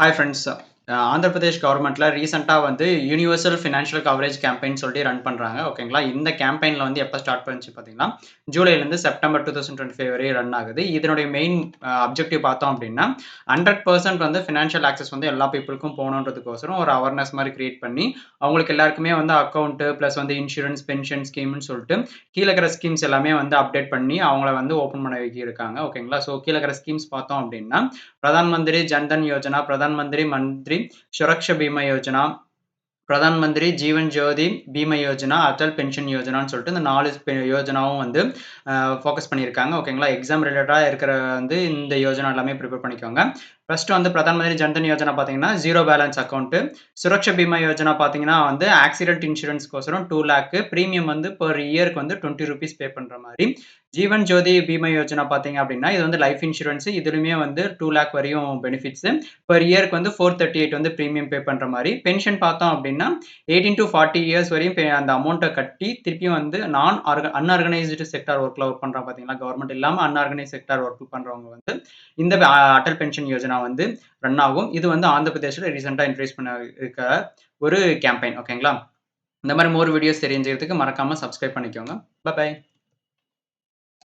Hi friends. Andhra Pradesh கவர்மெண்ட்ல ரீசென்ட்டா வந்து யுனிவர்சல் ஃபினான்ஷியல் கவரேஜ் கேம்பெயின் சொல்லிட்டு ரன் பண்றாங்க. ஓகேங்களா? இந்த கேம்பெயின்ல வந்து எப்ப ஸ்டார்ட் பண்ணுச்சு பார்த்தீங்கன்னா, ஜூலைலேருந்து செப்டம்பர் 2025 வரையும் ரன் ஆகுது. இதனுடைய மெயின் அப்ஜெக்டிவ் பார்த்தோம் அப்டின்னா, 100% வந்து ஃபினான்ஷியல் ஆக்சஸ் வந்து எல்லா பீப்பிள்க்கும் போணுன்றதுக்கோசரம் ஒரு அவேர்னஸ் மாரி கிரியேட் பண்ணி, அவங்களுக்கு எல்லாருக்குமே வந்து அக்கவுண்ட் பிளஸ் வந்து இன்சூரன்ஸ், பென்ஷன் ஸ்கீம்ன்னு சொல்ட்டு கீழ இருக்கிற ஸ்கீம்ஸ் எல்லாமே வந்து அப்டேட் பண்ணி அவங்கள வந்து ஓப்பன் பண்ண வைக்கியிருக்காங்க. ஓகேங்களா? ஸோ கீழ இருக்கிற ஸ்கீம்ஸ் பார்த்தோம் அப்டின்னா, பிரதான் மந்திரி ஜன்தன் யோஜனா, பிரதான் மந்திரி மந்திரி சுரக்ஷா பீமா யோஜனா, பிரதான் மந்திரி ஜீவன் ஜோதி பீமா யோஜனா, அடல் பென்ஷன் யோஜனான்னு சொல்லிட்டு இந்த 4 யோஜனாவும் வந்து ஃபோக்கஸ் பண்ணியிருக்காங்க. ஓகேங்களா? எக்ஸாம் ரிலேட்டடா இருக்கிற வந்து இந்த யோஜனா எல்லாமே ப்ரிப்பேர் பண்ணிக்கோங்க. ஃபர்ஸ்ட் வந்து பிரதான் மந்திரி ஜன்தன் யோஜனா பார்த்தீங்கன்னா, 0 பேலன்ஸ் அக்கவுண்ட். சுரக்ஷா பீமா யோஜனா பார்த்தீங்கன்னா வந்து ஆக்சிடென்ட் இன்சூரன்ஸ்க்கோசரம் 2,00,000 பிரீமியம் வந்து பெர் இயர்க்கு வந்து ₹20 பே பண்ற மாரி. ஜீவன் ஜோதி பீமா யோஜனா பார்த்தீங்க அப்டின்னா, இது வந்து லைஃப் இன்சூரன்ஸ். இதுலயுமே வந்து 2,00,000 வரையும் பெனிஃபிட்ஸ். பெர் இயர்க்கு வந்து 438 வந்து பிரீமியம் பே பண்ற மாரி. பென்ஷன் பார்த்தோம் அப்டின்னா, 18 டூ 40 இயர்ஸ் வரையும் அந்த அமௌண்ட்ட கட்டி திருப்பியும் வந்து அன்ஆர்கனைஸ்டு செக்டார் ஒர்க்ல ஒர்க் பண்றாங்க பார்த்தீங்களா? கவர்ன்மெண்ட் இல்லாம அன்ஆர்கனைஸ்ட் செக்டார் ஒர்க் பண்றவங்க வந்து இந்த அடல் பென்ஷன் யோஜனா வந்து ரன் ஆகும். இது வந்து ஆந்திர பிரதேஷ்ல ரீசென்ட்டா இன்ட்ரோடியூஸ் பண்ண இருக்க ஒரு கேம்பெயின். ஓகேங்களா? இந்த மாரி மோர் வீடியோஸ் தெரிஞ்சுக்கிறதுக்கு மறக்காம சப்ஸ்கிரைப் பண்ணிக்கோங்க. பை.